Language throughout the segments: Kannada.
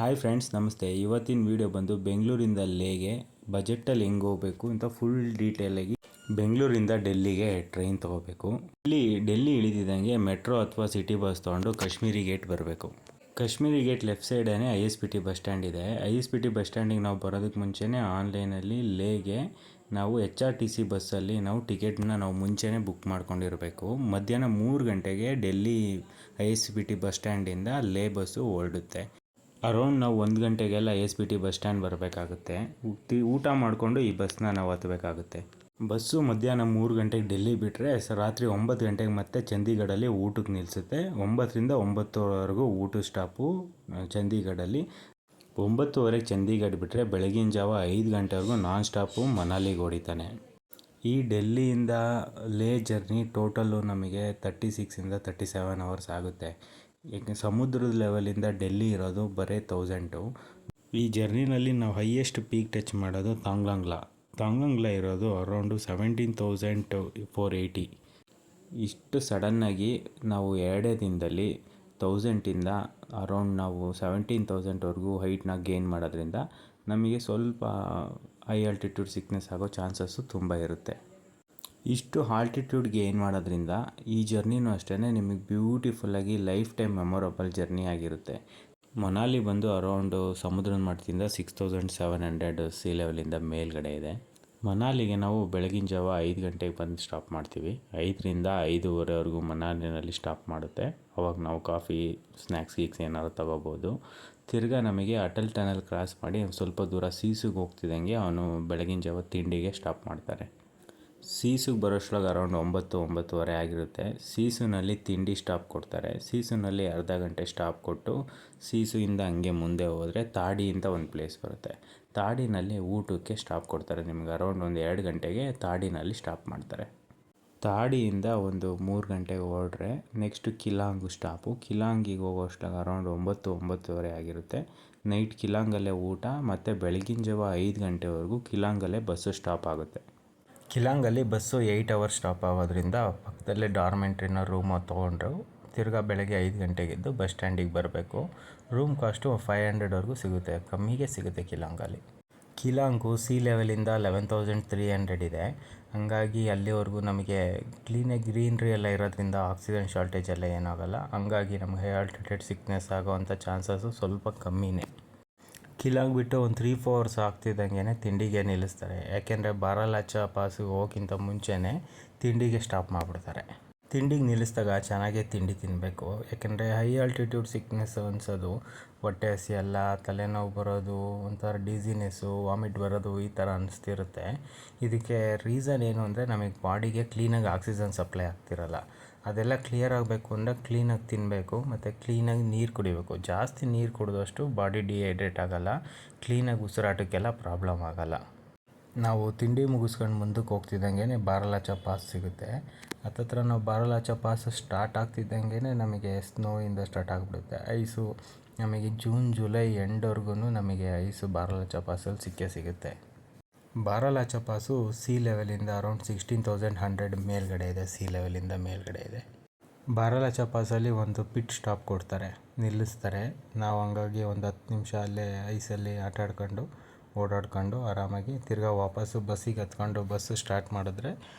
ಹಾಯ್ ಫ್ರೆಂಡ್ಸ್, ನಮಸ್ತೆ. ಇವತ್ತಿನ ವಿಡಿಯೋ ಬಂದು ಬೆಂಗಳೂರಿಂದ ಲೇಗೆ ಬಜೆಟಲ್ಲಿ ಹೆಂಗೆ ಹೋಗಬೇಕು ಅಂತ ಫುಲ್ ಡೀಟೇಲಾಗಿ. ಬೆಂಗಳೂರಿಂದ ಡೆಲ್ಲಿಗೆ ಟ್ರೈನ್ ತೊಗೋಬೇಕು. ಡೆಲ್ಲಿ ಇಳಿದಿದ್ದಂಗೆ ಮೆಟ್ರೋ ಅಥವಾ ಸಿಟಿ ಬಸ್ ತೊಗೊಂಡು ಕಾಶ್ಮೀರಿ ಗೇಟ್ ಬರಬೇಕು. ಕಾಶ್ಮೀರಿ ಗೇಟ್ ಲೆಫ್ಟ್ ಸೈಡೇ ISBT ಬಸ್ ಸ್ಟ್ಯಾಂಡ್ ಇದೆ. ISBT ಬಸ್ ಸ್ಟ್ಯಾಂಡಿಗೆ ನಾವು ಬರೋದಕ್ಕೆ ಮುಂಚೆನೇ ಆನ್ಲೈನಲ್ಲಿ ಲೇಗೆ ನಾವು HRTC ಬಸ್ಸಲ್ಲಿ ನಾವು ಟಿಕೆಟ್ನ ನಾವು ಮುಂಚೆನೇ ಬುಕ್ ಮಾಡ್ಕೊಂಡಿರಬೇಕು. ಮಧ್ಯಾಹ್ನ 3 ಗಂಟೆಗೆ ಡೆಲ್ಲಿ ISBT ಬಸ್ ಸ್ಟ್ಯಾಂಡಿಂದ ಲೇ ಬಸ್ಸು ಹೊರಡುತ್ತೆ. ಅರೌಂಡ್ ನಾವು 1 ಗಂಟೆಗೆಲ್ಲ ISBT ಬಸ್ ಸ್ಟ್ಯಾಂಡ್ ಬರಬೇಕಾಗುತ್ತೆ. ಊಟ ಮಾಡಿಕೊಂಡು ಈ ಬಸ್ನ ನಾವು ಹತ್ತಬೇಕಾಗುತ್ತೆ. ಬಸ್ಸು ಮಧ್ಯಾಹ್ನ 3 ಗಂಟೆಗೆ ಡೆಲ್ಲಿ ಬಿಟ್ಟರೆ ರಾತ್ರಿ 9 ಗಂಟೆಗೆ ಮತ್ತೆ ಚಂಡೀಗಢಲ್ಲಿ ಊಟಕ್ಕೆ ನಿಲ್ಲಿಸುತ್ತೆ. 9ರಿಂದ 9ವರೆಗೂ ಊಟ ಸ್ಟಾಪು ಚಂಡೀಗಢಲ್ಲಿ. 9ವರೆಗೆ ಚಂಡೀಗಢ ಬಿಟ್ಟರೆ ಬೆಳಗಿನ ಜಾವ 5 ಗಂಟೆವರೆಗೂ ನಾನ್ ಸ್ಟಾಪು ಮನಾಲಿಗೆ ಹೊಡಿತಾನೆ. ಈ ಡೆಲ್ಲಿಯಿಂದ ಲೇ ಜರ್ನಿ ಟೋಟಲ್ಲು ನಮಗೆ 36ಇಂದ 37 ಅವರ್ಸ್ ಆಗುತ್ತೆ. ಈಗ ಸಮುದ್ರದ ಲೆವೆಲಿಂದ ಡೆಲ್ಲಿ ಇರೋದು ಬರೀ 1000. ಈ ಜರ್ನಿನಲ್ಲಿ ನಾವು ಹೈಯೆಸ್ಟ್ ಪೀಕ್ ಟಚ್ ಮಾಡೋದು ತಾಂಗ್ಲಾಂಗ್ಲಾ ಇರೋದು ಅರೌಂಡು 17,480. ಇಷ್ಟು ಸಡನ್ನಾಗಿ ನಾವು 2 ದಿನದಲ್ಲಿ 1000ಇಂದ ಅರೌಂಡ್ ನಾವು 17,000ವರೆಗೂ ಹೈಟ್ನ ಗೇನ್ ಮಾಡೋದ್ರಿಂದ ನಮಗೆ ಸ್ವಲ್ಪ ಹೈ ಆಲ್ಟಿಟ್ಯೂಡ್ ಸಿಕ್ನೆಸ್ ಆಗೋ ಚಾನ್ಸಸ್ಸು ತುಂಬ ಇರುತ್ತೆ. ಇಷ್ಟು ಆಲ್ಟಿಟ್ಯೂಡ್ಗೆ ಏನು ಮಾಡೋದ್ರಿಂದ ಈ ಜರ್ನಿನೂ ಅಷ್ಟೇ ನಿಮಗೆ ಬ್ಯೂಟಿಫುಲ್ಲಾಗಿ ಲೈಫ್ ಟೈಮ್ ಮೆಮೊರಬಲ್ ಜರ್ನಿ ಆಗಿರುತ್ತೆ. ಮನಾಲಿ ಬಂದು ಅರೌಂಡು ಸಮುದ್ರದ ಮಟ್ಟದಿಂದ 6700 ಸೀ ಲೆವೆಲಿಂದ ಮೇಲ್ಗಡೆ ಇದೆ. ಮನಾಲಿಗೆ ನಾವು ಬೆಳಗಿನ ಜಾವ 5 ಗಂಟೆಗೆ ಬಂದು ಸ್ಟಾಪ್ ಮಾಡ್ತೀವಿ. 5ರಿಂದ 5:30ವರೆಗೂ ಮನಾಲಿನಲ್ಲಿ ಸ್ಟಾಪ್ ಮಾಡುತ್ತೆ. ಅವಾಗ ನಾವು ಕಾಫಿ, ಸ್ನ್ಯಾಕ್ಸ್ ಏನಾದ್ರು ತಗೋಬೋದು. ತಿರ್ಗಾ ನಮಗೆ ಅಟಲ್ ಟನಲ್ ಕ್ರಾಸ್ ಮಾಡಿ ಸ್ವಲ್ಪ ದೂರ ಸೀಸುಗೆ ಹೋಗ್ತಿದ್ದಂಗೆ ಅವನು ಬೆಳಗಿನ ಜಾವ ತಿಂಡಿಗೆ ಸ್ಟಾಪ್ ಮಾಡ್ತಾರೆ. ಸೀಸುಗೆ ಬರೋಷ್ಟ್ರಾಗ ಅರೌಂಡ್ 9-9:30 ಆಗಿರುತ್ತೆ. ಸೀಸುನಲ್ಲಿ ತಿಂಡಿ ಸ್ಟಾಪ್ ಕೊಡ್ತಾರೆ. ಸೀಸುನಲ್ಲಿ ಅರ್ಧ ಗಂಟೆ ಸ್ಟಾಪ್ ಕೊಟ್ಟು ಸೀಸುಯಿಂದ ಹಂಗೆ ಮುಂದೆ ಹೋದರೆ ತಾಡಿ ಅಂತ ಒಂದು ಪ್ಲೇಸ್ ಬರುತ್ತೆ. ತಾಡಿನಲ್ಲಿ ಊಟಕ್ಕೆ ಸ್ಟಾಪ್ ಕೊಡ್ತಾರೆ. ನಿಮ್ಗೆ ಅರೌಂಡ್ ಒಂದು 2 ಗಂಟೆಗೆ ತಾಡಿನಲ್ಲಿ ಸ್ಟಾಪ್ ಮಾಡ್ತಾರೆ. ತಾಡಿಯಿಂದ ಒಂದು 3 ಗಂಟೆಗೆ ಹೊರಡ್ರೆ ನೆಕ್ಸ್ಟು ಕಿಲಾಂಗು ಸ್ಟಾಪು. ಕಿಲಾಂಗಿಗೆ ಹೋಗೋಷ್ಟಾಗ ಅರೌಂಡ್ 9-9:30 ಆಗಿರುತ್ತೆ. ನೈಟ್ ಕಿಲಾಂಗಲ್ಲೇ ಊಟ ಮತ್ತು ಬೆಳಗಿನ ಜಾವ 5 ಗಂಟೆವರೆಗೂ ಕಿಲಾಂಗಲ್ಲೇ ಬಸ್ಸು ಸ್ಟಾಪ್ ಆಗುತ್ತೆ. ಕಿಲಾಂಗಲ್ಲಿ ಬಸ್ಸು 8 ಅವರ್ಸ್ ಸ್ಟಾಪ್ ಆಗೋದ್ರಿಂದ ಪಕ್ಕದಲ್ಲೇ ಡಾರ್ಮೆಂಟ್ರಿನ ರೂಮ್ ತೊಗೊಂಡ್ರು ತಿರ್ಗಾ ಬೆಳಗ್ಗೆ 5 ಗಂಟೆಗೆದ್ದು ಬಸ್ ಸ್ಟ್ಯಾಂಡಿಗೆ ಬರಬೇಕು. ರೂಮ್ ಕಾಸ್ಟು 500ವರೆಗೂ ಸಿಗುತ್ತೆ, ಕಮ್ಮಿಗೆ ಸಿಗುತ್ತೆ ಕಿಲಾಂಗಲ್ಲಿ. ಕಿಲಾಂಗು ಸೀ ಲೆವೆಲಿಂದ 11,300 ಇದೆ. ಹಂಗಾಗಿ ಅಲ್ಲಿವರೆಗೂ ನಮಗೆ ಕ್ಲೀನಾಗಿ ಗ್ರೀನ್ರಿ ಎಲ್ಲ ಇರೋದ್ರಿಂದ ಆಕ್ಸಿಜನ್ ಶಾರ್ಟೇಜ್ ಎಲ್ಲ ಏನಾಗಲ್ಲ. ಹಂಗಾಗಿ ನಮಗೆ ಹೈ ಆಲ್ಟಿಟ್ಯೂಡ್ ಸಿಕ್ನೆಸ್ ಆಗೋವಂಥ ಚಾನ್ಸಸ್ಸು ಸ್ವಲ್ಪ ಕಮ್ಮಿನೇ. ಕಿಲಾಂಗ್ ಬಿಟ್ಟು ಒಂದು 3-4 ಅವರ್ಸ್ ಆಗ್ತಿದ್ದಂಗೆ ತಿಂಡಿಗೆ ನಿಲ್ಲಿಸ್ತಾರೆ. ಯಾಕೆಂದರೆ ಬಾರಾಲಾಚಾ ಪಾಸಿಗೆ ಹೋಗೋಕ್ಕಿಂತ ಮುಂಚೆನೇ ತಿಂಡಿಗೆ ಸ್ಟಾಪ್ ಮಾಡಿಬಿಡ್ತಾರೆ. ತಿಂಡಿಗೆ ನಿಲ್ಲಿಸಿದಾಗ ಚೆನ್ನಾಗೇ ತಿಂಡಿ ತಿನ್ನಬೇಕು. ಯಾಕೆಂದರೆ ಹೈ ಆಲ್ಟಿಟ್ಯೂಡ್ ಸಿಕ್ನೆಸ್ ಅನಿಸೋದು, ಹೊಟ್ಟೆ ಹಸಿಯಲ್ಲ, ತಲೆನೋವು ಬರೋದು, ಒಂಥರ ಡಿಸಿನೆಸ್ಸು, ವಾಮಿಟ್ ಬರೋದು ಈ ಥರ ಅನಿಸ್ತಿರುತ್ತೆ. ಇದಕ್ಕೆ ರೀಸನ್ ಏನು ಅಂದರೆ ನಮಗೆ ಬಾಡಿಗೆ ಕ್ಲೀನಾಗಿ ಆಕ್ಸಿಜನ್ ಸಪ್ಲೈ ಆಗ್ತಿರಲ್ಲ. ಅದೆಲ್ಲ ಕ್ಲಿಯರ್ ಆಗಬೇಕು ಅಂದರೆ ಕ್ಲೀನಾಗಿ ತಿನ್ನಬೇಕು ಮತ್ತು ಕ್ಲೀನಾಗಿ ನೀರು ಕುಡಿಬೇಕು. ಜಾಸ್ತಿ ನೀರು ಕುಡಿದಷ್ಟು ಬಾಡಿ ಡಿಹೈಡ್ರೇಟ್ ಆಗೋಲ್ಲ, ಕ್ಲೀನಾಗಿ ಉಸಿರಾಟಕ್ಕೆಲ್ಲ ಪ್ರಾಬ್ಲಮ್ ಆಗೋಲ್ಲ. ನಾವು ತಿಂಡಿ ಮುಗಿಸ್ಕೊಂಡು ಮುಂದಕ್ಕೆ ಹೋಗ್ತಿದ್ದಂಗೆ ಬಾರಾಲಾಚಾ ಪಾಸ್ ಸಿಗುತ್ತೆ. ಹತ್ತತ್ರ ನಾವು ಬಾರಾಲಾಚಾ ಪಾಸ್ ಸ್ಟಾರ್ಟ್ ಆಗ್ತಿದ್ದಂಗೆ ನಮಗೆ ಸ್ನೋಯಿಂದ ಸ್ಟಾರ್ಟ್ ಆಗಿಬಿಡುತ್ತೆ. ಐಸು ನಮಗೆ ಜೂನ್-ಜುಲೈ ಎಂಡ್ವರೆಗೂ ನಮಗೆ ಐಸು ಬಾರಾಲಾಚಾ ಪಾಸಲ್ಲಿ ಸಿಗುತ್ತೆ. ಬಾರಾಲಾಚಾ ಪಾಸು ಸೀ ಲೆವೆಲಿಂದ ಅರೌಂಡ್ 16,100 ಮೇಲ್ಗಡೆ ಇದೆ. ಸೀ ಲೆವೆಲಿಂದ ಮೇಲ್ಗಡೆ ಇದೆ. ಬಾರಾಲಾಚಾ ಪಾಸಲ್ಲಿ ಒಂದು ಪಿಟ್ ಸ್ಟಾಪ್ ಕೊಡ್ತಾರೆ, ನಿಲ್ಲಿಸ್ತಾರೆ. ನಾವು ಹಂಗಾಗಿ ಒಂದು 10 ನಿಮಿಷ ಅಲ್ಲೇ ಐಸಲ್ಲಿ ಆಟ ಆಡ್ಕೊಂಡು ಓಡಾಡ್ಕೊಂಡು ಆರಾಮಾಗಿ ತಿರ್ಗಾ ವಾಪಸ್ಸು ಬಸ್ಸಿಗೆ ಹತ್ಕೊಂಡು ಬಸ್ಸು ಸ್ಟಾರ್ಟ್ ಮಾಡಿದ್ರೆ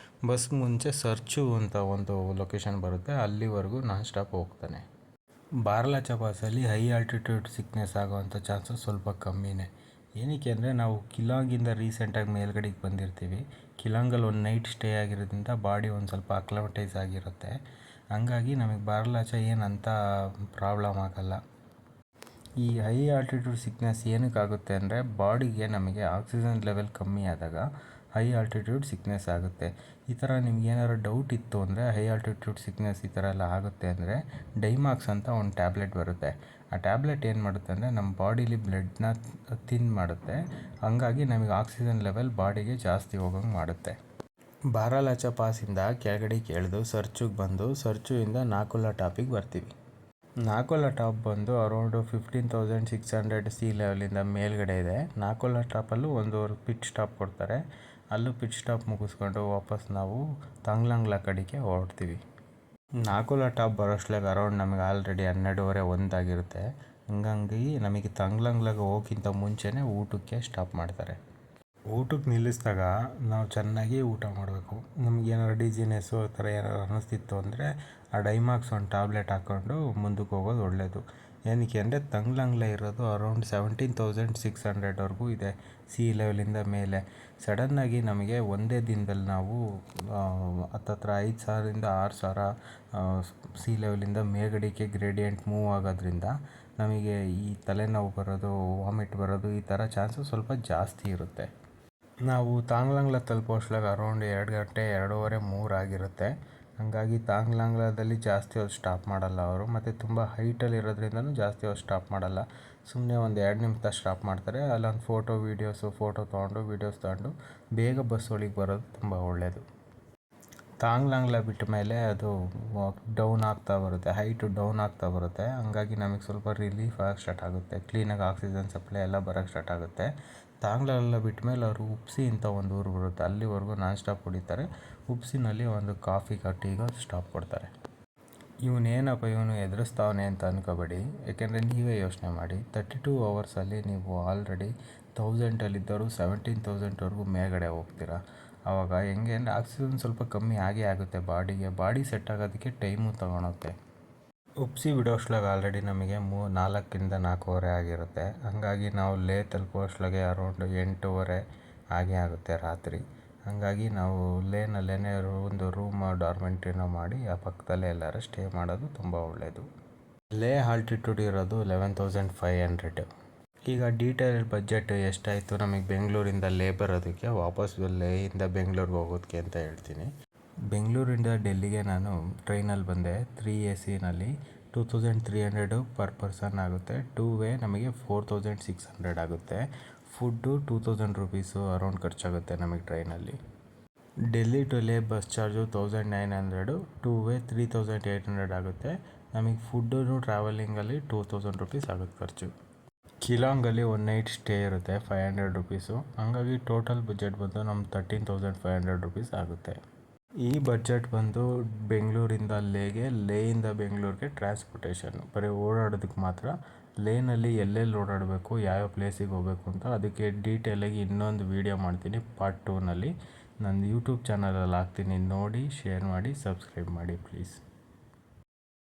ಬಸ್ ಮುಂಚೆ ಸರ್ಚು ಅಂತ ಒಂದು ಲೊಕೇಶನ್ ಬರುತ್ತೆ, ಅಲ್ಲಿವರೆಗೂ ನಾನ್ ಸ್ಟಾಪ್ ಹೋಗ್ತಾನೆ. ಬಾರಾಲಾಚಾ ಪಾಸಲ್ಲಿ ಹೈ ಆಲ್ಟಿಟ್ಯೂಡ್ ಸಿಕ್ನೆಸ್ ಆಗೋವಂಥ ಚಾನ್ಸಸ್ ಸ್ವಲ್ಪ ಕಮ್ಮಿನೇ. ಏನಕ್ಕೆ ಅಂದರೆ ನಾವು ಕಿಲಾಂಗಿಂದ ರೀಸೆಂಟಾಗಿ ಮೇಲ್ಗಡೆಗೆ ಬಂದಿರ್ತೀವಿ. ಕಿಲಾಂಗಲ್ಲಿ ಒಂದು ನೈಟ್ ಸ್ಟೇ ಆಗಿರೋದ್ರಿಂದ ಬಾಡಿ ಒಂದು ಸ್ವಲ್ಪ ಅಕ್ಲಮಟೈಸ್ ಆಗಿರುತ್ತೆ. ಹಂಗಾಗಿ ನಮಗೆ ಬಾರಾಲಾಚಾ ಏನಂತ ಪ್ರಾಬ್ಲಮ್ ಆಗೋಲ್ಲ. ಈ ಹೈ ಆಲ್ಟಿಟ್ಯೂಡ್ ಸಿಕ್ನೆಸ್ ಏನಕ್ಕಾಗುತ್ತೆ ಅಂದರೆ ಬಾಡಿಗೆ ನಮಗೆ ಆಕ್ಸಿಜನ್ ಲೆವೆಲ್ ಕಮ್ಮಿ ಆದಾಗ ಹೈ ಆಲ್ಟಿಟ್ಯೂಡ್ ಸಿಕ್ನೆಸ್ ಆಗುತ್ತೆ. ಈ ಥರ ನಿಮ್ಗೆ ಏನಾದ್ರು ಡೌಟ್ ಇತ್ತು ಅಂದರೆ ಹೈ ಆಲ್ಟಿಟ್ಯೂಡ್ ಸಿಕ್ನೆಸ್ ಈ ಥರ ಎಲ್ಲ ಆಗುತ್ತೆ ಅಂದರೆ ಡೈಮಾಕ್ಸ್ ಅಂತ ಒಂದು ಟ್ಯಾಬ್ಲೆಟ್ ಬರುತ್ತೆ. ಆ ಟ್ಯಾಬ್ಲೆಟ್ ಏನು ಮಾಡುತ್ತೆ ಅಂದರೆ ನಮ್ಮ ಬಾಡೀಲಿ ಬ್ಲಡ್ನ ಥಿನ್ ಮಾಡುತ್ತೆ. ಹಂಗಾಗಿ ನಮಗೆ ಆಕ್ಸಿಜನ್ ಲೆವೆಲ್ ಬಾಡಿಗೆ ಜಾಸ್ತಿ ಹೋಗೋಂಗೆ ಮಾಡುತ್ತೆ. ಬಾರಾಲಾಚಾ ಪಾಸಿಂದ ಕೆಳಗಡೆಗೆ ಇಳಿದು ಸರ್ಚುಗೆ ಬಂದು ಸರ್ಚುಯಿಂದ ನಾಕೋಲಾ ಟಾಪಿಗೆ ಬರ್ತೀವಿ. ನಾಕೋಲಾ ಟಾಪ್ ಬಂದು ಅರೌಂಡು 15,600 ಸೀ ಲೆವೆಲಿಂದ ಮೇಲ್ಗಡೆ ಇದೆ. ನಾಕೋಲಾ ಟಾಪಲ್ಲೂ ಒಂದು ಪಿಟ್ ಸ್ಟಾಪ್ ಕೊಡ್ತಾರೆ. ಅಲ್ಲೂ ಪಿಟ್ ಸ್ಟಾಪ್ ಮುಗಿಸ್ಕೊಂಡು ವಾಪಸ್ ನಾವು ತಾಂಗ್ಲಾಂಗ್ಲಾ ಕಡೆಗೆ ಹೊರಡ್ತೀವಿ. ನಾಕೋಲಾ ಟಾಪ್ ಬರೋಷ್ಟ್ರಾಗ ಅರೌಂಡ್ ನಮಗೆ ಆಲ್ರೆಡಿ 12:30-1 ಆಗಿರುತ್ತೆ. ಹಂಗಾಗಿ ನಮಗೆ ತಂಗ್ಲಂಗ್ಲಾಗ ಹೋಗಿಂತ ಮುಂಚೆನೇ ಊಟಕ್ಕೆ ಸ್ಟಾಪ್ ಮಾಡ್ತಾರೆ. ಊಟಕ್ಕೆ ನಿಲ್ಲಿಸಿದಾಗ ನಾವು ಚೆನ್ನಾಗಿ ಊಟ ಮಾಡಬೇಕು. ನಮಗೇನಾದ್ರು ಡಿಜಿನೆಸ್ಸು ಆ ಥರ ಏನಾದ್ರು ಅನ್ನಿಸ್ತಿತ್ತು ಅಂದರೆ ಆ ಡೈಮಾಕ್ಸ್ ಒಂದು ಟ್ಯಾಬ್ಲೆಟ್ ಹಾಕ್ಕೊಂಡು ಮುಂದಕ್ಕೆ ಹೋಗೋದು ಒಳ್ಳೆಯದು. ಏನಕ್ಕೆ ಅಂದರೆ ತಂಗ್ಲಂಗ್ಲ ಇರೋದು ಅರೌಂಡ್ 17,600ವರೆಗೂ ಇದೆ ಸಿ ಲೆವೆಲಿಂದ ಮೇಲೆ. ಸಡನ್ನಾಗಿ ನಮಗೆ ಒಂದೇ ದಿನದಲ್ಲಿ ನಾವು ಹತ್ತತ್ರ 5,000ರಿಂದ 6,000 ಸಿ ಲೆವೆಲಿಂದ ಮೇಲ್ಗಡೆಗೆ ಗ್ರೇಡಿಯಂಟ್ ಮೂವ್ ಆಗೋದ್ರಿಂದ ನಮಗೆ ಈ ತಲೆನೋವು ಬರೋದು, ವಾಮಿಟ್ ಬರೋದು ಈ ಥರ ಚಾನ್ಸಸ್ ಸ್ವಲ್ಪ ಜಾಸ್ತಿ ಇರುತ್ತೆ. ನಾವು ತಾಂಗ್ಲಂಗ್ಲ ತಲುಪೋಷ್ಟ್ರಾಗ ಅರೌಂಡ್ 2 ಗಂಟೆ 2:30 3 ಆಗಿರುತ್ತೆ. ಹಾಗಾಗಿ ತಾಂಗ್ಲಂಗ್ಲದಲ್ಲಿ ಜಾಸ್ತಿ ಹೊತ್ತು ಸ್ಟಾಪ್ ಮಾಡಲ್ಲ ಅವರು, ಮತ್ತು ತುಂಬ ಹೈಟಲ್ಲಿ ಇರೋದ್ರಿಂದನೂ ಜಾಸ್ತಿ ಹೊತ್ತು ಸ್ಟಾಪ್ ಮಾಡಲ್ಲ. ಸುಮ್ಮನೆ ಒಂದು 2 ನಿಮಿಷ ಸ್ಟಾಪ್ ಮಾಡ್ತಾರೆ. ಅಲ್ಲೊಂದು ಫೋಟೋ ತೊಗೊಂಡು ವೀಡಿಯೋಸ್ ತೊಗೊಂಡು ಬೇಗ ಬಸ್ ಒಳಗೆ ಬರೋದು ತುಂಬ ಒಳ್ಳೆಯದು. ತಾಂಗ್ಲಂಗ್ಲ ಬಿಟ್ಟ ಮೇಲೆ ಅದು ಡೌನ್ ಆಗ್ತಾ ಬರುತ್ತೆ, ಹೈಟು ಡೌನ್ ಆಗ್ತಾ ಬರುತ್ತೆ. ಹಂಗಾಗಿ ನಮಗೆ ಸ್ವಲ್ಪ ರಿಲೀಫ್ ಆಗೋಕ್ಕೆ ಸ್ಟಾರ್ಟ್ ಆಗುತ್ತೆ, ಕ್ಲೀನಾಗಿ ಆಕ್ಸಿಜನ್ ಸಪ್ಲೈ ಎಲ್ಲ ಬರೋಕ್ಕೆ ಸ್ಟಾರ್ಟ್ ಆಗುತ್ತೆ. ತಾಂಗ್ಲಂಗ್ಲ ಬಿಟ್ಟ ಮೇಲೆ ಅವರು ಉಪ್ಸಿ ಅಂತ ಒಂದು ಊರು ಬರುತ್ತೆ, ಅಲ್ಲಿವರೆಗೂ ನಾನ್ ಸ್ಟಾಪ್ ಹೊಡಿತಾರೆ. ಉಪ್ಸಿನಲ್ಲಿ ಒಂದು ಕಾಫಿ ಟೀಗೆ ಸ್ಟಾಪ್ ಕೊಡ್ತಾರೆ. ಇವನು ಎದುರಿಸ್ತಾವನೆ ಅಂತ ಅಂದ್ಕೋಬೇಡಿ, ಯಾಕೆಂದರೆ ನೀವೇ ಯೋಚನೆ ಮಾಡಿ 32 ಅವರ್ಸಲ್ಲಿ ನೀವು ಆಲ್ರೆಡಿ 1000ಅಲ್ಲಿದ್ದವರು 17,000ವರೆಗೂ ಮೇಲ್ಗಡೆ ಹೋಗ್ತೀರಾ. ಆವಾಗ ಹೆಂಗೆ ಅಂದರೆ ಆಕ್ಸಿಜನ್ ಸ್ವಲ್ಪ ಕಮ್ಮಿ ಆಗೇ ಆಗುತ್ತೆ ಬಾಡಿ ಸೆಟ್ ಆಗೋದಕ್ಕೆ ಟೈಮು ತೊಗೊಳುತ್ತೆ. ಉಪ್ಸಿ ಬಿಡೋಷ್ಟ್ರಾಗ ಆಲ್ರೆಡಿ ನಮಗೆ 4ರಿಂದ 4:15 ಆಗಿರುತ್ತೆ. ಹಾಗಾಗಿ ನಾವು ಲೇ ತಲುಪೋಷ್ಟ್ರಾಗೆ ಅರೌಂಡ್ 8:30 ಹಾಗೇ ಆಗುತ್ತೆ ರಾತ್ರಿ. ಹಾಗಾಗಿ ನಾವು ಲೇನಲ್ಲೇ ಒಂದು ರೂಮ್ ಡಾರ್ಮೆಂಟ್ರಿನ ಮಾಡಿ ಆ ಪಕ್ಕದಲ್ಲೇ ಎಲ್ಲರೂ ಸ್ಟೇ ಮಾಡೋದು ತುಂಬ ಒಳ್ಳೆಯದು. ಲೇ ಆಲ್ಟಿಟ್ಯೂಡ್ ಇರೋದು 11,500. ಈಗ ಡೀಟೇಲ್ ಬಜೆಟ್ ಎಷ್ಟಾಯಿತು ನಮಗೆ ಬೆಂಗಳೂರಿಂದ ಲೇ ಬರೋದಕ್ಕೆ, ವಾಪಸ್ ಲೇಯಿಂದ ಬೆಂಗಳೂರಿಗೆ ಹೋಗೋದಕ್ಕೆ ಅಂತ ಹೇಳ್ತೀನಿ. ಬೆಂಗಳೂರಿಂದ ಡೆಲ್ಲಿಗೆ ನಾನು ಟ್ರೈನಲ್ಲಿ ಬಂದೆ 3 AC-ನಲ್ಲಿ 2,300 ಪರ್ ಪರ್ಸನ್ ಆಗುತ್ತೆ. 2 ವೇ ನಮಗೆ 4,600 ಆಗುತ್ತೆ. ಫುಡ್ಡು 2,000 ರುಪೀಸು ಅರೌಂಡ್ ಖರ್ಚಾಗುತ್ತೆ ನಮಗೆ ಟ್ರೈನಲ್ಲಿ. ಡೆಲ್ಲಿ ಟು ಲೇ ಬಸ್ ಚಾರ್ಜು 1,900, 2 ವೇ 3,800 ಆಗುತ್ತೆ. ನಮಗೆ ಫುಡ್ಡು ಟ್ರಾವೆಲಿಂಗಲ್ಲಿ 2,000 ರುಪೀಸ್ ಆಗುತ್ತೆ ಖರ್ಚು. ಕಿಲಾಂಗಲ್ಲಿ 1 ನೈಟ್ ಸ್ಟೇ ಇರುತ್ತೆ 500 ರುಪೀಸು. ಹಾಗಾಗಿ ಟೋಟಲ್ ಬಜೆಟ್ ಬಂದು ನಮ್ಮ 13,500 ರುಪೀಸ್ ಆಗುತ್ತೆ. ಈ ಬಜೆಟ್ ಬಂದು ಬೆಂಗಳೂರಿಂದ ಲೇಗೆ, ಲೇಯಿಂದ ಬೆಂಗಳೂರಿಗೆ ಟ್ರಾನ್ಸ್ಪೋರ್ಟೇಷನ್ನು ಬರೀ ಓಡಾಡೋದಕ್ಕೆ ಮಾತ್ರ. ಲೇನಲ್ಲಿ ಎಲ್ಲೆಲ್ಲಿ ಓಡಾಡಬೇಕು, ಯಾವ್ಯಾವ ಪ್ಲೇಸಿಗೆ ಹೋಗಬೇಕು ಅಂತ ಅದಕ್ಕೆ ಡೀಟೇಲಾಗಿ ಇನ್ನೊಂದು ವೀಡಿಯೋ ಮಾಡ್ತೀನಿ ಪಾರ್ಟ್ 2ನಲ್ಲಿ. ನನ್ನ ಯೂಟ್ಯೂಬ್ ಚಾನಲಲ್ಲಿ ಹಾಕ್ತೀನಿ, ನೋಡಿ ಶೇರ್ ಮಾಡಿ ಸಬ್ಸ್ಕ್ರೈಬ್ ಮಾಡಿ ಪ್ಲೀಸ್.